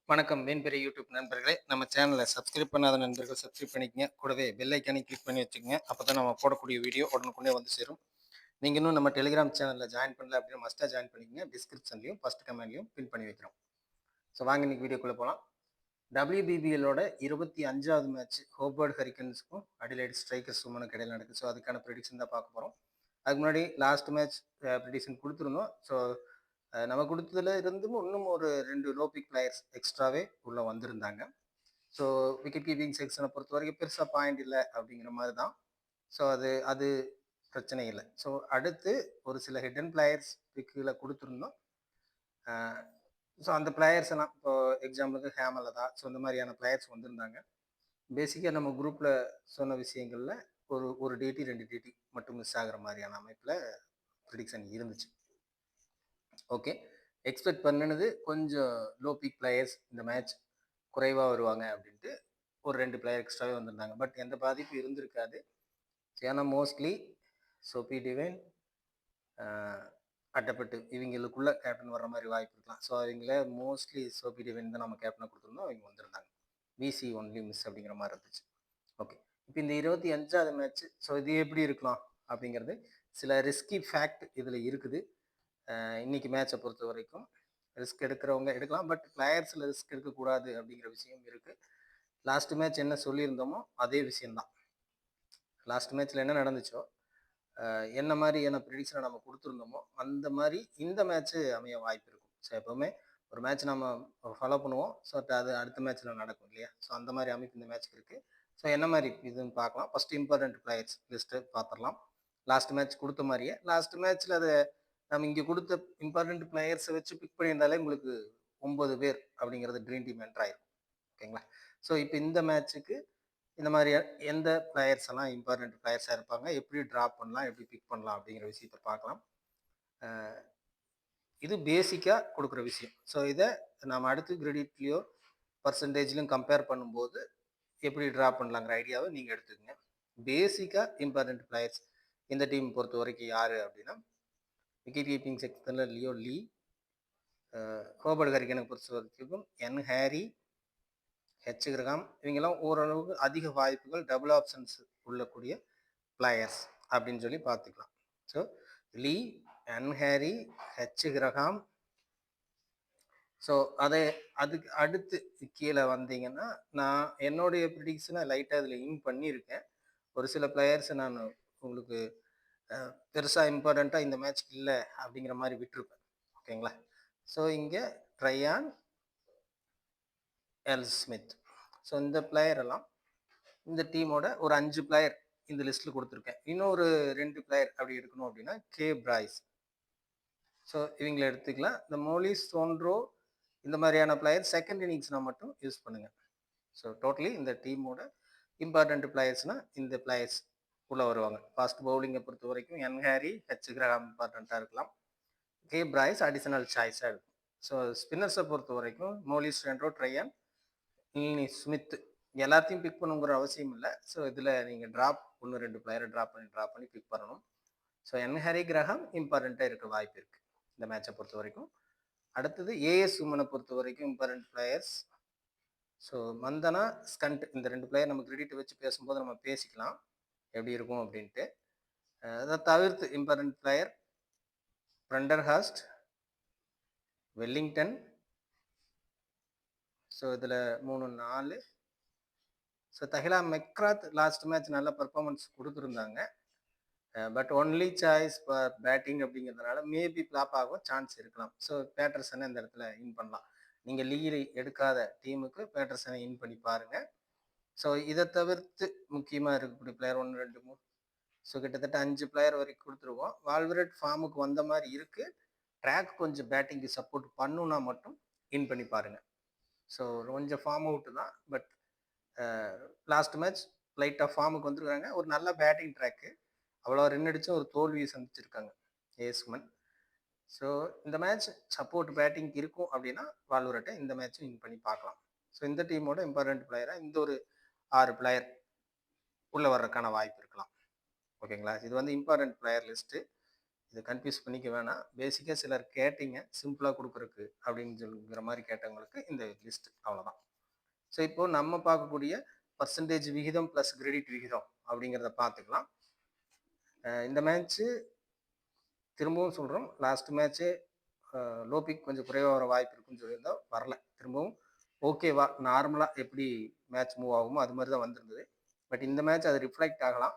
வணக்கம் மீன்பெரிய யூடியூப் நண்பர்களே. நம்ம சேனலை சப்ஸ்கிரைப் பண்ணாத நண்பர்கள் சப்ஸ்கிரைப் பண்ணிக்கங்க. கூடவே பெல் ஐக்கானை கிளிக் பண்ணி வச்சுக்கங்க. அப்பதான் நம்ம போடக்கூடிய வீடியோ உடனுக்குடனே வந்து சேரும். நீங்க இன்னும் நம்ம டெலிகிராம் சேனல்ல ஜாயின் பண்ணல அப்படின்னா மஸ்டா ஜாயின் பண்ணிக்கங்க. டிஸ்கிரிப்ஷன்லையும் ஃபர்ஸ்ட் கமெண்ட்லையும் பின் பண்ணி வைக்கிறோம். ஸோ வாங்க இன்னைக்கு வீடியோக்குள்ள போகலாம். WBBLோட 25வது மேட்ச் ஹோபர்ட் ஹரிக்கன்ஸுக்கும் அடிலைட் ஸ்ட்ரைக்கர்ஸ் உமனுக்கு இடையில நடக்குது. ஸோ அதுக்கான ப்ரெடிக்ஷன் தான் பார்க்க போகிறோம். அதுக்கு முன்னாடி லாஸ்ட் மேட்ச் ப்ரெடிக்ஷன் கொடுத்துருந்தோம். ஸோ நம்ம கொடுத்ததுல இருந்தும் இன்னும் ஒரு 2 லோ பிக் பிளேயர்ஸ் எக்ஸ்ட்ராவே உள்ள வந்திருந்தாங்க. ஸோ விக்கெட் கீப்பிங் செக்ஷனை பொறுத்த வரைக்கும் பெருசாக பாயிண்ட் இல்லை அப்படிங்கிற மாதிரி தான். ஸோ அது அது பிரச்சனை இல்லை. ஸோ அடுத்து ஒரு சில ஹிடன் பிளேயர்ஸ் பிக்கில் கொடுத்துருந்தோம். ஸோ அந்த பிளேயர்ஸ் எல்லாம் இப்போ எக்ஸாம்பிளுக்கு ஹேமலதா, ஸோ இந்த மாதிரியான பிளேயர்ஸ் வந்திருந்தாங்க. பேசிக்காக நம்ம குரூப்பில் சொன்ன விஷயங்களில் ஒரு ஒரு டிடி 2 டிடி மட்டும் மிஸ் ஆகிற மாதிரியான அமைப்பில் ப்ரிடிக்ஷன் இருந்துச்சு. ஓகே, எக்ஸ்பெக்ட் பண்ணினது கொஞ்சம் லோ பிக் பிளேயர்ஸ் இந்த மேட்ச் குறைவாக வருவாங்க அப்படின்ட்டு ஒரு 2 பிளேயர் எக்ஸ்ட்ராவே வந்திருந்தாங்க. பட் எந்த பாதிப்பும் இருந்திருக்காது. ஏன்னா மோஸ்ட்லி சோபி டிவைன், அட்டப்பட்டு இவங்களுக்குள்ள கேப்டன் வர்ற மாதிரி வாய்ப்பு இருக்கலாம். ஸோ அவங்கள மோஸ்ட்லி சோபி டிவைன் தான் நம்ம கேப்டனாக கொடுத்துருந்தோம். அவங்க வந்திருந்தாங்க. விசி ஒன்லி மிஸ் அப்படிங்கிற மாதிரி இருந்துச்சு. ஓகே, இப்போ இந்த 25வது மேட்ச் ஸோ இது எப்படி இருக்கலாம் அப்படிங்கிறது சில ரிஸ்கி ஃபேக்ட் இதில் இருக்குது. இன்னைக்கு மேட்சை பொறுத்த வரைக்கும் ரிஸ்க் எடுக்கிறவங்க எடுக்கலாம், பட் பிளேயர்ஸில் ரிஸ்க் எடுக்கக்கூடாது அப்படிங்கிற விஷயம் இருக்குது. லாஸ்ட் மேட்ச் என்ன சொல்லியிருந்தோமோ அதே விஷயம்தான். லாஸ்ட் மேட்ச்சில் என்ன நடந்துச்சோ என்ன மாதிரியான ப்ரிடிக்ஷனை நம்ம கொடுத்துருந்தோமோ அந்த மாதிரி இந்த மேட்ச்சு அமைய வாய்ப்பு இருக்கும். ஸோ எப்போவுமே ஒரு மேட்ச் நம்ம ஃபாலோ பண்ணுவோம். ஸோ அது அடுத்த மேட்ச்சில் நடக்கும் இல்லையா? ஸோ அந்த மாதிரி அமைப்பு இந்த மேட்ச்க்கு இருக்குது. ஸோ என்ன மாதிரி இதுன்னு பார்க்கலாம். ஃபஸ்ட்டு இம்பார்ட்டன்ட் பிளேயர்ஸ் லிஸ்ட்டு பார்த்துடலாம். லாஸ்ட் மேட்ச் கொடுத்த மாதிரியே லாஸ்ட் மேட்ச்சில் அதை நம்ம இங்கே கொடுத்த இம்பார்ட்டன்ட் பிளேயர்ஸை வச்சு பிக் பண்ணியிருந்தாலே உங்களுக்கு 9 பேர் அப்படிங்கிறது ட்ரீம் டீம் என்ட்ரு ஆயிரும். ஓகேங்களா? ஸோ இப்போ இந்த மேட்ச்சுக்கு இந்த மாதிரி எந்த பிளேயர்ஸ் எல்லாம் இம்பார்ட்டன்ட் பிளேயர்ஸாக இருப்பாங்க, எப்படி ட்ராப் பண்ணலாம், எப்படி பிக் பண்ணலாம் அப்படிங்கிற விஷயத்த பார்க்கலாம். இது பேசிக்காக கொடுக்குற விஷயம். ஸோ இதை நம்ம அடுத்து கிரெடிட்லேயோ பர்சன்டேஜ்லையும் கம்பேர் பண்ணும்போது எப்படி ட்ராப் பண்ணலாங்கிற ஐடியாவை நீங்கள் எடுத்துக்கங்க. பேசிக்காக இம்பார்ட்டன்ட் பிளேயர்ஸ் இந்த டீம் பொறுத்த வரைக்கும் யார் அப்படின்னா விக்கெட் கீப்பிங் செக்ஷனில் லியோ லீ, ஹோபர்ட் ஹரிக்கனை பொறுத்த வரைக்கும் என் ஹேரி, ஹெச் கிரகாம், இவங்கெல்லாம் ஓரளவுக்கு அதிக வாய்ப்புகள் டபுள் ஆப்ஷன்ஸ் உள்ளக்கூடிய பிளேயர்ஸ் அப்படின்னு சொல்லி பார்த்துக்கலாம். ஸோ லீ, என் ஹேரி, ஹெச் கிரகாம். ஸோ அதுக்கு அடுத்து கீழே வந்தீங்கன்னா நான் என்னுடைய ப்ரிடிக்ஷனை லைட்டாக அதில் இன் பண்ணியிருக்கேன். ஒரு சில பிளேயர்ஸை நான் உங்களுக்கு பெருசாக இம்பார்ட்டண்ட்டாக இந்த மேட்ச் இல்லை அப்படிங்கிற மாதிரி விட்டுருப்பேன். ஓகேங்களா? ஸோ இங்கே ட்ரையான், எல் ஸ்மித், ஸோ இந்த பிளேயர் எல்லாம் இந்த டீமோட ஒரு 5 பிளேயர் இந்த லிஸ்ட்டில் கொடுத்துருக்கேன். இன்னொரு 2 பிளேயர் அப்படி எடுக்கணும் அப்படின்னா கே பிராய்ஸ். ஸோ இவங்களை எடுத்துக்கலாம். இந்த மோலிஸ் சோன்ட்ரோ இந்த மாதிரியான பிளேயர் செகண்ட் இன்னிங்ஸ்னால் மட்டும் யூஸ் பண்ணுங்கள். ஸோ டோட்டலி இந்த டீமோட இம்பார்ட்டன்ட் பிளேயர்ஸ்னால் இந்த பிளேயர்ஸ் உள்ளே வருவாங்க. ஃபாஸ்ட் பவுலிங்கை பொறுத்த வரைக்கும் என் ஹேரி, ஹெச் கிரஹாம் இம்பார்ட்டண்ட்டாக இருக்கலாம். கே பிராய்ஸ் அடிஷனல் சாய்ஸாக இருக்கும். ஸோ ஸ்பின்னர்ஸை பொறுத்த வரைக்கும் மோலிஸ் சோன்ட்ரோ, ட்ரையான், ஸ்மித் எல்லாத்தையும் பிக் பண்ணுங்கிற அவசியம் இல்லை. ஸோ இதில் நீங்கள் ட்ராப் 1-2 பிளேயரை ட்ராப் பண்ணி பிக் பண்ணணும். ஸோ என் ஹரி கிரஹாம் இம்பார்ட்டண்ட்டாக இருக்க வாய்ப்பு இருக்குது இந்த மேட்சை பொறுத்த வரைக்கும். அடுத்தது ஏஎஸ் உமனை பொறுத்த வரைக்கும் இம்பார்ட்டன்ட் பிளேயர்ஸ். ஸோ மந்தனா, ஸ்கண்ட் இந்த 2 பிளேயர் நம்ம கிரெடிட் வச்சு பேசும்போது நம்ம பேசிக்கலாம் எப்படி இருக்கும் அப்படின்ட்டு. அதை தவிர்த்து இம்பார்ட்டன்ட் பிளேயர் பிரண்டர்ஹாஸ்ட், வெல்லிங்டன். ஸோ இதில் 3-4. ஸோ தஹிலா மெக்ராத் லாஸ்ட் மேட்ச் நல்ல பர்ஃபார்மன்ஸ் கொடுத்துருந்தாங்க. But only choice for batting அப்படிங்கிறதுனால மேபி ஃப்ளாப் ஆகும் சான்ஸ் இருக்கலாம். ஸோ பேட்டர்சனை இந்த இடத்துல இன் பண்ணலாம். நீங்கள் லீடு எடுக்காத டீமுக்கு பேட்டர்சனை இன் பண்ணி பாருங்கள். ஸோ இதை தவிர்த்து முக்கியமாக இருக்கக்கூடிய பிளேயர் 1, 2, 3, ஸோ கிட்டத்தட்ட 5 பிளேயர் வரைக்கும் கொடுத்துருவோம். வால்வரட் ஃபார்முக்கு வந்த மாதிரி இருக்குது. ட்ராக் கொஞ்சம் பேட்டிங்க்கு சப்போர்ட் பண்ணுன்னா மட்டும் இன் பண்ணி பாருங்கள். ஸோ கொஞ்சம் ஃபார்ம் அவுட்டு தான். பட் லாஸ்ட் மேட்ச் லைட்டாக ஃபார்முக்கு வந்துருக்காங்க. ஒரு நல்ல பேட்டிங் ட்ராக்கு, அவ்வளோ ரன் அடிச்சும் ஒரு தோல்வியை சந்திச்சிருக்காங்க ஏஸ்மன். ஸோ இந்த மேட்ச் சப்போர்ட் பேட்டிங்க்கு இருக்கும் அப்படின்னா வால்வரட்டை இந்த மேட்சும் வின் பண்ணி பார்க்கலாம். ஸோ இந்த டீமோட இம்பார்ட்டன்ட் பிளேயராக இந்த ஒரு 6 பிளேயர் உள்ளே வர்றதுக்கான வாய்ப்பு இருக்கலாம். ஓகேங்களா? இது வந்து இம்பார்ட்டன்ட் பிளேயர் லிஸ்ட்டு. இதை கன்ஃபியூஸ் பண்ணிக்க வேணாம். பேசிக்காக சிலர் கேட்டீங்க சிம்பிளாக கொடுக்குறக்கு அப்படின்னு சொல்லுங்கிற மாதிரி கேட்டவங்களுக்கு இந்த லிஸ்ட் அவ்வளோதான். ஸோ இப்போ நம்ம பார்க்கக்கூடிய பர்சன்டேஜ் விகிதம் ப்ளஸ் கிரெடிட் விகிதம் அப்படிங்கிறத பார்த்துக்கலாம். இந்த மேட்ச்சு திரும்பவும் சொல்கிறோம், லாஸ்ட் மேட்ச்சு லோ பிக் கொஞ்சம் குறைவாக வர வாய்ப்பு இருக்குன்னு சொல்லியிருந்தோம், வரல. திரும்பவும் ஓகேவா நார்மலாக எப்படி மேட்ச் மூவ் ஆகுமோ அது மாதிரி தான் வந்திருந்தது. பட் இந்த மேட்ச் அது ரிஃப்ளெக்ட் ஆகலாம்.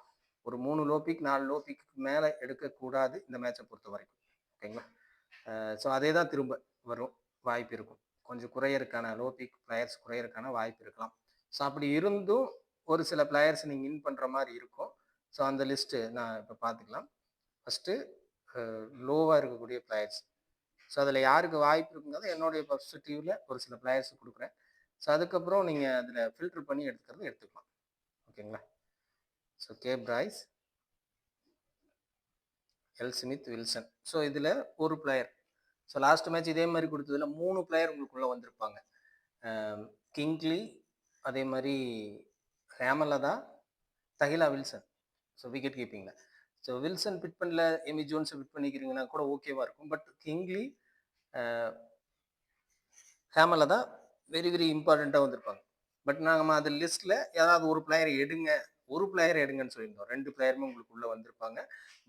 ஒரு 3 லோ பிக் 4 லோ பிக் மேலே எடுக்கக்கூடாது இந்த மேட்சை பொறுத்த வரைக்கும். ஓகேங்களா? ஸோ அதே தான் திரும்ப வரும் வாய்ப்பு இருக்கும். கொஞ்சம் குறையறதுக்கான லோ பிக் பிளேயர்ஸ் குறையறதுக்கான வாய்ப்பு இருக்கலாம். ஸோ அப்படி இருந்தும் ஒரு சில பிளேயர்ஸ் நீங்கள் வின் பண்ணுற மாதிரி இருக்கும். ஸோ அந்த லிஸ்ட்டு நான் இப்போ பார்த்துக்கலாம். ஃபஸ்ட்டு லோவாக இருக்கக்கூடிய பிளேயர்ஸ். ஸோ அதில் யாருக்கு வாய்ப்பு இருக்குங்கிறது என்னுடைய பர்ஸ்பெக்டிவில் ஒரு சில பிளேயர்ஸ் கொடுக்குறேன். ஸோ அதுக்கப்புறம் நீங்கள் அதில் ஃபில்டர் பண்ணி எடுத்துக்கிறது எடுத்துக்கலாம். ஓகேங்களா? So K Price, L Smith, Wilson. So இதில் ஒரு பிளேயர். ஸோ லாஸ்ட் மேட்ச் இதே மாதிரி கொடுத்ததில் 3 பிளேயர் உங்களுக்குள்ளே வந்திருப்பாங்க. கிங்க்லி, அதே மாதிரி Hemalatha, Tahlia Wilson. So wicket கீப்பிங்கில். ஸோ வில்சன் பிட் பண்ணல, எமி ஜோன்ஸை பிட் பண்ணிக்கிறீங்கன்னா கூட ஓகேவா இருக்கும். பட் கிங்லி, ஹேமலதா வெரி வெரி இம்பார்ட்டண்ட்டாக வந்திருப்பாங்க. பட் நாங்கள் அது லிஸ்ட்டில் ஏதாவது ஒரு பிளேயர் எடுங்க, ஒரு பிளேயர் எடுங்கன்னு சொல்லியிருந்தோம். 2 பிளேயருமே உங்களுக்கு உள்ளே வந்திருப்பாங்க.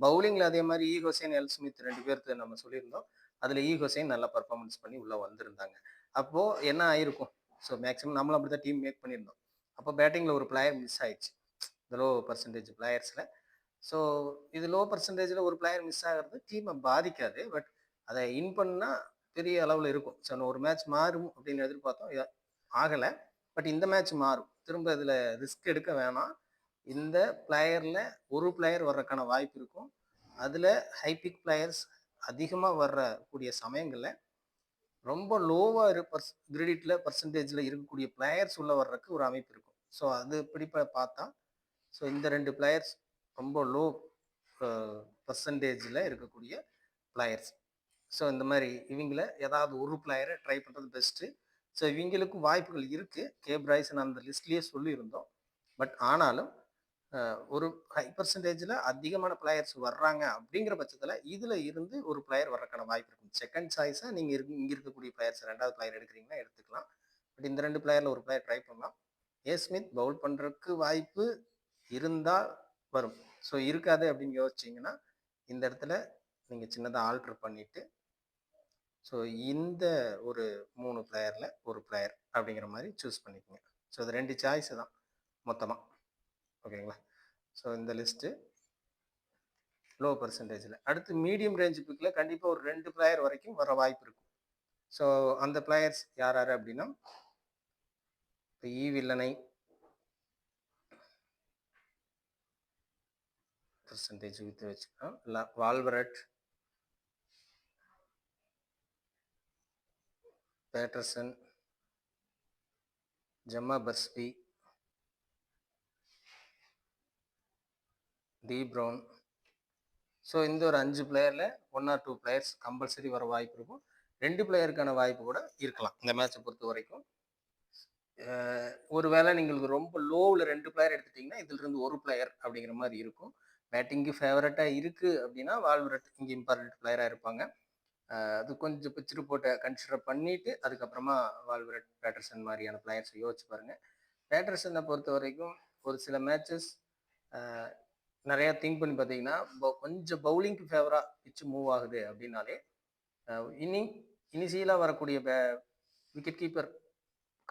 பவுலிங்கில் அதே மாதிரி இ ஹுசைன், எல் ஸ்மித் 2 பேர்த்து நம்ம சொல்லியிருந்தோம். அதில் இ ஹுசைன் நல்லா பர்ஃபார்மன்ஸ் பண்ணி உள்ளே வந்திருந்தாங்க. அப்போது என்ன ஆயிருக்கும்? ஸோ மேக்ஸிமம் நம்மளும் அப்படி தான் டீம் மேக் பண்ணியிருந்தோம். அப்போ பேட்டிங்கில் ஒரு பிளேயர் மிஸ் ஆயிடுச்சு இந்த லோ பர்சன்டேஜ் பிளேயர்ஸில். ஸோ இது லோ பர்சன்டேஜில் ஒரு பிளேயர் மிஸ் ஆகிறது டீமை பாதிக்காது. பட் அதை இன் பண்ணால் பெரிய அளவில் இருக்கும். ஸோ ஒரு மேட்ச் மாறும் அப்படின்னு எதிர்பார்த்தோம், ஆகலை. பட் இந்த மேட்ச் மாறும். திரும்ப இதில் ரிஸ்க் எடுக்க வேணாம். இந்த பிளேயரில் ஒரு பிளேயர் வர்றதுக்கான வாய்ப்பு இருக்கும். அதில் ஹைபிக் பிளேயர்ஸ் அதிகமாக வரக்கூடிய சமயங்களில் ரொம்ப லோவாக கிரெடிட்டில் பர்சன்டேஜில் இருக்கக்கூடிய பிளேயர்ஸ் உள்ள வர்றதுக்கு ஒரு அமைப்பு இருக்கும். ஸோ அது இப்படி பார்த்தா ஸோ இந்த 2 பிளேயர்ஸ் ரொம்ப லோ பர்சன்டேஜில் இருக்கக்கூடிய பிளேயர்ஸ். ஸோ இந்த மாதிரி இவங்கள ஏதாவது ஒரு பிளேயரை ட்ரை பண்ணுறது பெஸ்ட்டு. ஸோ இவங்களுக்கும் வாய்ப்புகள் இருக்குது. கே பிரைசன் அந்த லிஸ்ட்லேயே சொல்லியிருந்தோம். பட் ஆனாலும் ஒரு ஹை பர்சன்டேஜில் அதிகமான பிளேயர்ஸ் வர்றாங்க அப்படிங்கிற பட்சத்தில் இதில் இருந்து ஒரு பிளேயர் வர்றதுக்கான வாய்ப்பு இருக்கும். செகண்ட் சாய்ஸாக நீங்கள் இங்கே இருக்கக்கூடிய பிளேயர்ஸ் 2வது பிளேயர் எடுக்கிறீங்கன்னா எடுத்துக்கலாம். பட் இந்த 2 பிளேயரில் ஒரு பிளேயர் ட்ரை பண்ணலாம். ஏ ஸ்மித் பவுல் பண்ணுறதுக்கு வாய்ப்பு இருந்தால் வரும். ஸோ இருக்காது அப்படின்னு யோசிச்சிங்கன்னா இந்த இடத்துல நீங்கள் சின்னதாக ஆல்ட்ரு பண்ணிவிட்டு ஸோ இந்த ஒரு 3 பிளேயரில் ஒரு பிளேயர் அப்படிங்கிற மாதிரி சூஸ் பண்ணிக்கோங்க. ஸோ இது 2 சாய்ஸு தான் மொத்தமாக. ஓகேங்களா? ஸோ இந்த லிஸ்ட்டு லோ பர்சன்டேஜில். அடுத்து மீடியம் ரேஞ்ச் பிக்கில் கண்டிப்பாக ஒரு 2 பிளேயர் வரைக்கும் வர வாய்ப்பு இருக்கும். ஸோ அந்த பிளேயர்ஸ் யார் யார் அப்படின்னா, இப்போ வில்லனை பர்சன்டேஜ் வித்து வச்சுக்கலாம். இல்லை Wolvaardt, Patterson, Jemma Barsby, D Brown. So இந்த ஒரு 5 பிளேயரில் 1 or 2 பிளேயர்ஸ் கம்பல்சரி வர வாய்ப்பு இருக்கும். 2 பிளேயருக்கான வாய்ப்பு கூட இருக்கலாம் இந்த மேட்சை பொறுத்த வரைக்கும். ஒருவேளை நீங்கள் ரொம்ப லோவில் 2 பிளேயர் எடுத்துட்டிங்கன்னா இதிலிருந்து ஒரு பிளேயர் அப்படிங்கிற மாதிரி இருக்கும். பேட்டிங்கு ஃபேவரட்டாக இருக்குது அப்படின்னா வால்வரட் இங்கே இம்பார்ட்டன்ட் பிளேயராக இருப்பாங்க. அது கொஞ்சம் பிச்சு போட்ட கன்சிடர் பண்ணிவிட்டு அதுக்கப்புறமா வால்வரட், பேட்டர்சன் மாதிரியான பிளேயர்ஸை யோசிச்சு பாருங்கள். பேட்டர்சனை பொறுத்த வரைக்கும் ஒரு சில மேட்சஸ் நிறையா திங்க் பண்ணி பார்த்தீங்கன்னா கொஞ்சம் பவுலிங்க்கு ஃபேவராக பிச்சு மூவ் ஆகுது அப்படின்னாலே இனிஷியலாக வரக்கூடிய விக்கெட் கீப்பர்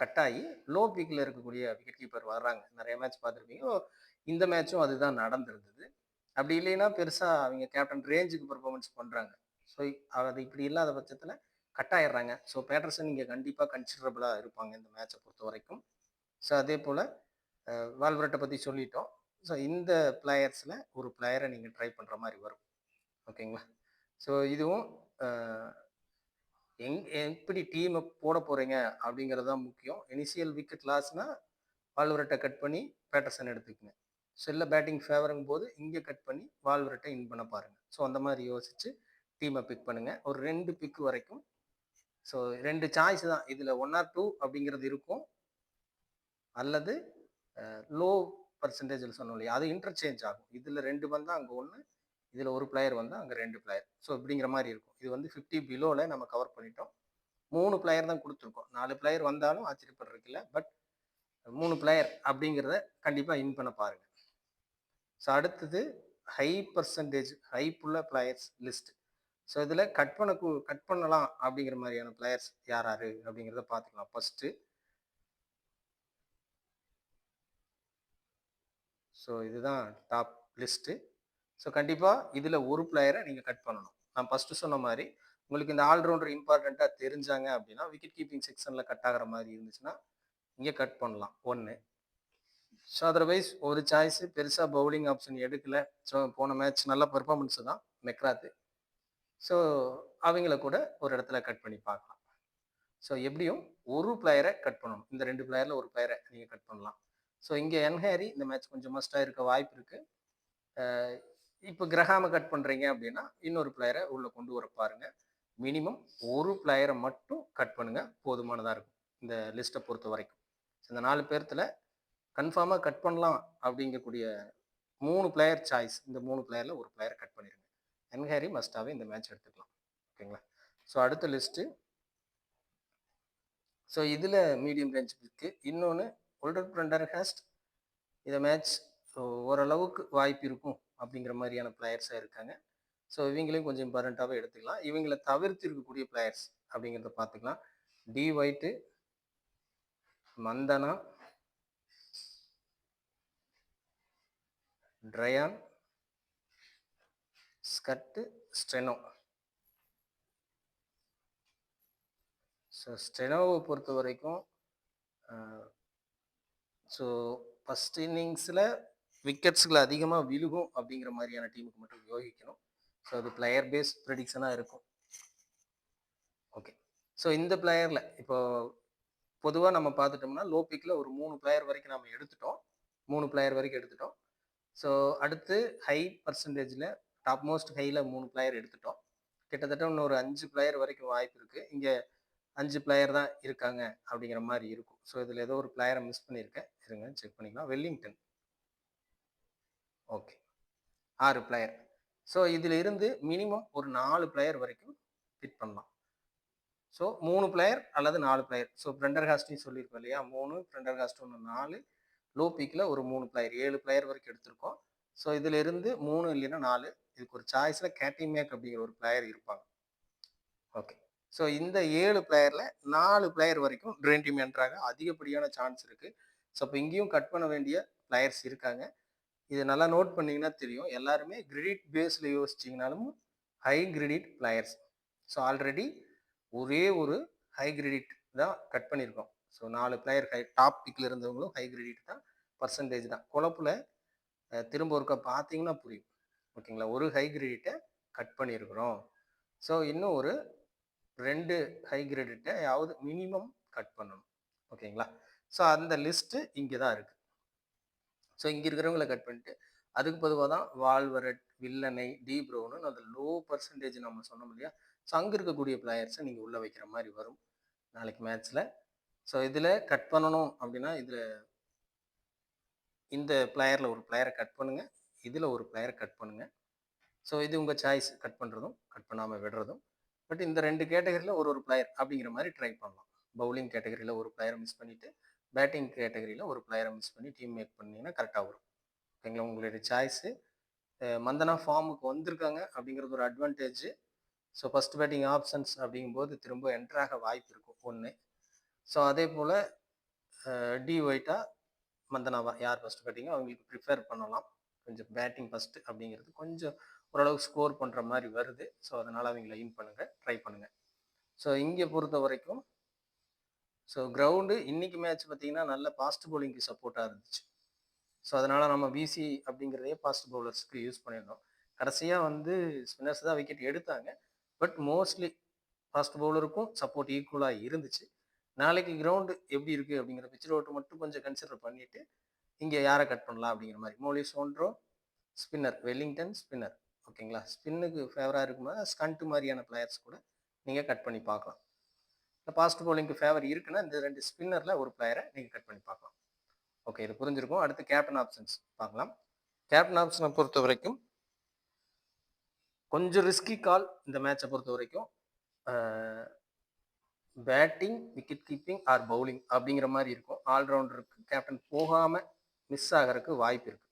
கட் ஆகி லோ பீக்கில் இருக்கக்கூடிய விக்கெட் கீப்பர் வர்றாங்க. நிறைய மேட்ச் பார்த்துருப்பீங்க. இந்த மேட்சும் அதுதான் நடந்திருந்தது. அப்படி இல்லைன்னா பெருசாக அவங்க கேப்டன் ரேஞ்சுக்கு பர்ஃபார்மன்ஸ் பண்ணுறாங்க. ஸோ அது இப்படி இல்லாத பட்சத்தில் கட் ஆயிடுறாங்க. ஸோ பேட்டர்சன் இங்கே கண்டிப்பாக கன்சிடரபிளாக இருப்பாங்க இந்த மேட்சை பொறுத்த வரைக்கும். ஸோ அதே போல் வால்வரட்டை பற்றி சொல்லிட்டோம். ஸோ இந்த பிளேயர்ஸில் ஒரு பிளேயரை நீங்கள் ட்ரை பண்ணுற மாதிரி வரும். ஓகேங்களா? ஸோ இதுவும் எப்படி டீமை போட போகிறீங்க அப்படிங்கிறது தான் முக்கியம். இனிஷியல் விக்கெட் லாஸ்னால் வால்வரட்டை கட் பண்ணி பேட்டர்சன் எடுத்துக்கங்க. ஸோ இல்லை பேட்டிங் ஃபேவருங்கும் போது இங்கே கட் பண்ணி வால்வரட்டை இன் பண்ண பாருங்கள். ஸோ அந்த மாதிரி யோசித்து டீமை பிக் பண்ணுங்கள். ஒரு 2 பிக்கு வரைக்கும். ஸோ 2 சாய்ஸ் தான். இதில் 1 or 2 அப்படிங்கிறது இருக்கும். அல்லது லோ பர்சன்டேஜில் சொன்னோம் இல்லையா, அது இன்டர்சேஞ்ச் ஆகும். இதில் 2 வந்தால் அங்கே 1, இதில் ஒரு பிளேயர் வந்தால் அங்கே 2 பிளேயர். ஸோ இப்படிங்கிற மாதிரி இருக்கும். இது வந்து 50 பிலோவில் நம்ம கவர் பண்ணிட்டோம். 3 பிளேயர் தான் கொடுத்துருக்கோம். 4 பிளேயர் வந்தாலும் ஆச்சரியப்படுறதுக்கு இல்லை. பட் 3 பிளேயர் அப்படிங்கிறத கண்டிப்பாக இன் பண்ண பாருங்க. ஸோ அடுத்தது ஹை பர்சன்டேஜ் ஹைப்புள்ள பிளேயர்ஸ் லிஸ்ட். ஸோ இதில் கட் பண்ணலாம் அப்படிங்கிற மாதிரியான பிளேயர்ஸ் யார் யார் அப்படிங்கிறத பார்த்துக்கலாம். ஃபர்ஸ்ட்டு ஸோ இதுதான் டாப் லிஸ்ட்டு. ஸோ கண்டிப்பாக இதில் ஒரு பிளேயரை நீங்கள் கட் பண்ணணும். நான் ஃபஸ்ட்டு சொன்ன மாதிரி உங்களுக்கு இந்த ஆல்ரவுண்டர் இம்பார்ட்டண்ட்டாக தெரிஞ்சாங்க அப்படின்னா விக்கெட் கீப்பிங் செக்ஷனில் கட் ஆகிற மாதிரி இருந்துச்சுன்னா இங்கே கட் பண்ணலாம் ஒன்று. ஸோ அதர்வைஸ் ஒரு சாய்ஸு பெருசாக பவுலிங் ஆப்ஷன் எடுக்கலை. ஸோ போன மேட்ச் நல்ல பெர்ஃபார்மன்ஸு தான் மெக்ராத்து. ஸோ அவங்கள கூட ஒரு இடத்துல கட் பண்ணி பார்க்கலாம். ஸோ எப்படியும் ஒரு பிளேயரை கட் பண்ணணும். இந்த 2 பிளேயரில் ஒரு பிளேயரை நீங்கள் கட் பண்ணலாம். ஸோ இங்கே என்ஹேரி இந்த மேட்ச் கொஞ்சம் மஸ்டாக இருக்க வாய்ப்பு இருக்குது. இப்போ கிரஹாமை கட் பண்ணுறீங்க அப்படின்னா இன்னொரு பிளேயரை உள்ளே கொண்டு வர பாருங்க. மினிமம் ஒரு பிளேயரை மட்டும் கட் பண்ணுங்க, போதுமானதாக இருக்கும் இந்த லிஸ்ட்டை பொறுத்த வரைக்கும். இந்த 4 பேர்த்தில் கன்ஃபார்மாக கட் பண்ணலாம் அப்படிங்கக்கூடிய 3 பிளேயர் சாய்ஸ். இந்த 3 பிளேயரில் ஒரு பிளேயரை கட் பண்ணிடுங்க. என்ஹேரி மஸ்டாகவே இந்த மேட்ச் எடுத்துக்கலாம். ஓகேங்களா? ஸோ அடுத்த லிஸ்ட்டு. ஸோ இதில் மீடியம் ரேஞ்ச் இருக்குது. இன்னொன்று ஒல்டர் பிரண்டர்ஹாஸ்ட். இதை மேட்ச் ஸோ ஓரளவுக்கு வாய்ப்பு இருக்கும் அப்படிங்கிற மாதிரியான பிளேயர்ஸாக இருக்காங்க. ஸோ இவங்களையும் கொஞ்சம் இம்பார்ட்டண்ட்டாகவே எடுத்துக்கலாம். இவங்களை தவிர்த்து இருக்கக்கூடிய பிளேயர்ஸ் அப்படிங்கிறத பார்த்துக்கலாம். D White, Mandhana, Tryon, Schutt, ஸ்டெனோ. ஸோ ஸ்டெனோவை பொறுத்த வரைக்கும் ஸோ ஃபஸ்ட் இன்னிங்ஸில் விக்கெட்ஸுகளை அதிகமாக விழுகும் அப்படிங்கிற மாதிரியான டீமுக்கு மட்டும் யோசிக்கணும். ஸோ அது பிளேயர் பேஸ் ப்ரெடிக்ஷனாக இருக்கும். ஓகே. ஸோ இந்த பிளேயரில் இப்போ பொதுவாக நம்ம பார்த்துட்டோம்னா லோ பிக்கில் ஒரு 3 பிளேயர் வரைக்கும் நம்ம எடுத்துட்டோம். 3 பிளேயர் வரைக்கும் எடுத்துட்டோம். ஸோ அடுத்து ஹை பர்சன்டேஜில் டாப் மோஸ்ட் ஹையில் 3 பிளேயர் எடுத்துட்டோம். கிட்டத்தட்ட இன்னொரு 5 பிளேயர் வரைக்கும் வாய்ப்பு இருக்குது. இங்கே 5 பிளேயர் தான் இருக்காங்க அப்படிங்கிற மாதிரி இருக்கும். ஸோ இதில் ஏதோ ஒரு பிளேயரை மிஸ் பண்ணியிருக்கேன். இருங்க செக் பண்ணிக்கலாம். வெல்லிங்டன். Okay, 6 player. ஸோ இதில் இருந்து மினிமம் ஒரு 4 பிளேயர் வரைக்கும் ஃபிட் பண்ணலாம். ஸோ 3 பிளேயர் அல்லது 4 பிளேயர். ஸோ பிரண்டர்ஹாஸ்ட்டையும் சொல்லியிருக்கோம் இல்லையா, 3, பிரண்டர்ஹாஸ்ட் 1, 4, லோ பீக்கில் ஒரு 3 பிளேயர், 7 பிளேயர் வரைக்கும் எடுத்திருக்கோம். ஸோ இதில் இருந்து 3 இல்லைன்னா 4, இதுக்கு ஒரு சாய்ஸில் கேட்டிமேக் அப்படிங்கிற ஒரு பிளேயர் இருப்பாங்க. ஓகே. ஸோ இந்த 7 பிளேயரில் 4 பிளேயர் வரைக்கும் ட்ரீம் டீம் என்ட்ராக அதிகப்படியான சான்ஸ் இருக்குது. ஸோ இப்போ இங்கேயும் கட் பண்ண வேண்டிய பிளேயர்ஸ் இருக்காங்க. இது நல்லா நோட் பண்ணிங்கன்னா தெரியும். எல்லாருமே கிரெடிட் பேஸில் யோசிச்சிங்கனாலும் high credit players. So already ஒரே ஒரு ஹை கிரெடிட் தான் கட் பண்ணியிருக்கோம். ஸோ 4 பிளேயர் டாப் பிக்கில் இருந்தவங்களும் ஹை கிரெடிட் தான், பர்சன்டேஜ் தான். குழப்பில் திரும்ப ஒருக்கா பார்த்தீங்கன்னா புரியும். ஓகேங்களா? ஒரு ஹை கிரெடிட்டை கட் பண்ணியிருக்கிறோம். ஸோ இன்னும் ஒரு 2 ஹை கிரெடிட்டை யாவது மினிமம் கட் பண்ணணும். ஓகேங்களா? ஸோ அந்த லிஸ்ட்டு இங்கே தான் இருக்குது. ஸோ இங்கே இருக்கிறவங்கள கட் பண்ணிட்டு அதுக்கு பொதுவாக தான் வால்வரட், வில்லனை, டி ப்ரௌனு அந்த லோ பர்சன்டேஜ் நம்ம சொன்னோம் இல்லையா. ஸோ அங்கே இருக்கக்கூடிய பிளேயர்ஸை நீங்கள் உள்ளே வைக்கிற மாதிரி வரும் நாளைக்கு மேட்ச்சில். ஸோ இதில் கட் பண்ணணும் அப்படின்னா இதில் இந்த பிளேயரில் ஒரு பிளேயரை கட் பண்ணுங்கள், இதில் ஒரு பிளேயரை கட் பண்ணுங்கள். ஸோ இது உங்கள் சாய்ஸ், கட் பண்ணுறதும் கட் பண்ணாமல் விடுறதும். பட் இந்த 2 கேட்டகரியில் ஒரு பிளேயர் அப்படிங்கிற மாதிரி ட்ரை பண்ணலாம். பவுலிங் கேட்டகரியில் ஒரு பிளேயரை மிஸ் பண்ணிவிட்டு பேட்டிங் கேட்டகரியில் ஒரு பிளேயரை மிஸ் பண்ணி டீம் மேக் பண்ணிங்கன்னா கரெக்டாக வரும். ஓகேங்களா? உங்களுடைய சாய்ஸு. மந்தனா ஃபார்முக்கு வந்திருக்காங்க அப்படிங்கிறது ஒரு advantage. So first batting options அப்படிங்கும்போது திரும்ப என்ட்ராக வாய்ப்பு இருக்கும் ஒன்று. ஸோ அதே போல் டி ஒயிட்டா மந்தனாவா யார் ஃபஸ்ட் பேட்டிங்கோ அவங்களுக்கு ப்ரிஃபேர் பண்ணலாம். கொஞ்சம் பேட்டிங் ஃபஸ்ட்டு அப்படிங்கிறது கொஞ்சம் ஓரளவுக்கு ஸ்கோர் பண்ணுற மாதிரி வருது. ஸோ அதனால் அவங்கள இன் பண்ணுங்கள், ட்ரை பண்ணுங்கள். ஸோ இங்கே பொறுத்த வரைக்கும் ஸோ கிரவுண்டு இன்றைக்கி மேட்ச் பார்த்திங்கன்னா நல்ல ஃபாஸ்ட் பவுலிங்க்கு சப்போர்ட்டாக இருந்துச்சு. ஸோ அதனால் நம்ம பிசி அப்படிங்கிறதே ஃபாஸ்ட் பவுலர்ஸ்க்கு யூஸ் பண்ணியிருந்தோம். கடைசியாக வந்து ஸ்பின்னர்ஸ் தான் விக்கெட் எடுத்தாங்க. பட் மோஸ்ட்லி ஃபாஸ்ட் பவுலருக்கும் சப்போர்ட் ஈக்குவலாக இருந்துச்சு. நாளைக்கு கிரவுண்டு எப்படி இருக்குது அப்படிங்கிற பிச் ரோட்டு மட்டும் கொஞ்சம் கன்சிடர் பண்ணிவிட்டு இங்கே யாரை கட் பண்ணலாம் அப்படிங்கிற மாதிரி. மோலிஸ் ஒன்றோ ஸ்பின்னர், வெல்லிங்டன் ஸ்பின்னர். ஓகேங்களா? ஸ்பின்னுக்கு ஃபேவராக இருக்கும்போது ஸ்கண்ட் மாதிரியான பிளேயர்ஸ் கூட நீங்கள் கட் பண்ணி பார்க்கலாம். இல்லை ஃபாஸ்ட் பவுலிங்க்கு ஃபேவர் இருக்குன்னா இந்த 2 ஸ்பின்னரில் ஒரு பிளேயரை நீங்கள் கட் பண்ணி பார்க்கலாம். ஓகே, இது புரிஞ்சிருக்கும். அடுத்து கேப்டன் ஆப்ஷன்ஸ் பார்க்கலாம். கேப்டன் ஆப்ஷனை பொறுத்த வரைக்கும் கொஞ்சம் ரிஸ்கி கால் இந்த மேட்சை பொறுத்த வரைக்கும். Batting, wicket keeping or bowling அப்படிங்கிற மாதிரி இருக்கும். ஆல்ரவுண்டருக்கு கேப்டன் போகாமல் மிஸ் ஆகிறதுக்கு வாய்ப்பு இருக்குது.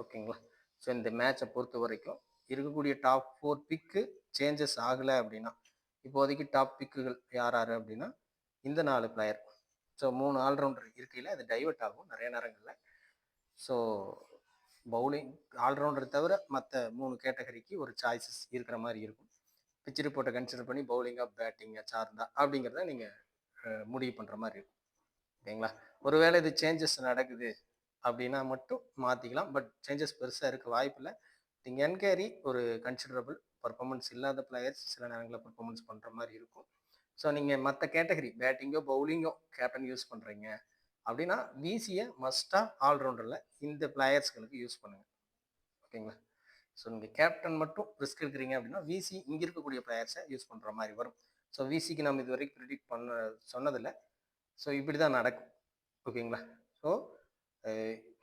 ஓகேங்களா? ஸோ இந்த மேட்சை பொறுத்த வரைக்கும் இருக்கக்கூடிய டாப் 4 பிக்கு சேஞ்சஸ் ஆகலை அப்படின்னா, இப்போதைக்கு டாப் பிக்குகள் யார் யார் அப்படின்னா இந்த 4 பிளேயர். ஸோ 3 ஆல்ரவுண்டர் இருக்கையில் அது டைவெர்ட் ஆகும் நிறைய நேரங்களில். ஸோ பவுலிங் ஆல்ரவுண்டர் தவிர மற்ற 3 கேட்டகரிக்கு ஒரு சாய்ஸஸ் இருக்கிற மாதிரி இருக்கும். பிச் ரிப்போர்ட்டை கன்சிடர் பண்ணி பவுலிங்காக பேட்டிங்கை சார்ந்தா அப்படிங்கிறத நீங்கள் முடிவு பண்ணுற மாதிரி இருக்கும். ஓகேங்களா? ஒருவேளை இது சேஞ்சஸ் நடக்குது அப்படின்னா மட்டும் மாற்றிக்கலாம். பட் சேஞ்சஸ் பெருசாக இருக்க வாய்ப்பில்லை. நீங்கள் என்கேரி ஒரு கன்சிடரபிள் பர்ஃபார்மன்ஸ் இல்லாத பிளேயர்ஸ் சில நேரங்களில் பர்ஃபார்மன்ஸ் பண்ணுற மாதிரி இருக்கும். ஸோ நீங்கள் மற்ற கேட்டகரி பேட்டிங்கோ பவுலிங்கோ கேப்டன் யூஸ் பண்ணுறீங்க அப்படின்னா விசியை மஸ்ட்டாக ஆல்ரவுண்டரில் இந்த பிளேயர்ஸ்களுக்கு யூஸ் பண்ணுங்கள். ஓகேங்களா? ஸோ நீங்கள் கேப்டன் மட்டும் ரிஸ்க் எடுக்கிறீங்க அப்படின்னா விசி இங்கே இருக்கக்கூடிய பிளேயர்ஸை யூஸ் பண்ணுற மாதிரி வரும். ஸோ விசிக்கு நம்ம இது வரைக்கும் ப்ரிடிக்ட் பண்ண சொன்னதில்லை. ஸோ இப்படி தான் நடக்கும். ஓகேங்களா? ஸோ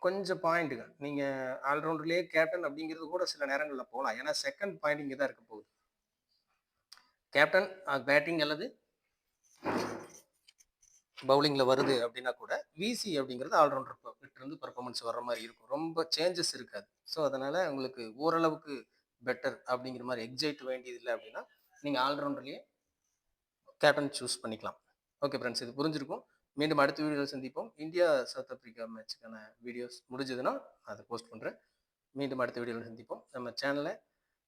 கொஞ்சம் பாயிண்ட்டுங்க நீங்கள் ஆல்ரவுண்டர்லேயே கேப்டன் அப்படிங்கிறது கூட சில நேரங்களில் போகலாம். ஏன்னா செகண்ட் பாயிண்ட் இங்கே தான் இருக்க போகுது. கேப்டன் பேட்டிங் அல்லது பவுலிங்கில் வருது அப்படின்னா கூட விசி அப்படிங்கிறது ஆல்ரவுண்டர் இருந்து பர்ஃபார்மன்ஸ் வர்ற மாதிரி இருக்கும். ரொம்ப சேஞ்சஸ் இருக்காது. ஸோ அதனால் உங்களுக்கு ஓரளவுக்கு பெட்டர் அப்படிங்கிற மாதிரி எக்ஸைட் வேண்டியதில்லை அப்படின்னா நீங்கள் ஆல்ரவுண்டர்லேயே கேப்டன் சூஸ் பண்ணிக்கலாம். ஓகே ஃப்ரெண்ட்ஸ், இது புரிஞ்சிருக்கும். மீண்டும் அடுத்த வீடியோவில் சந்திப்போம். இந்தியா சவுத் ஆப்பிரிக்கா மேட்சுக்கான வீடியோஸ் முடிஞ்சதுன்னா அதை போஸ்ட் பண்ணுறேன். மீண்டும் அடுத்த வீடியோவில் சந்திப்போம். நம்ம சேனலை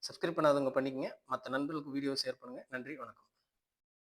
சப்ஸ்கிரைப் பண்ணாதவங்க பண்ணிக்கங்க. மற்ற நண்பர்களுக்கு வீடியோ ஷேர் பண்ணுங்கள். நன்றி, வணக்கம்.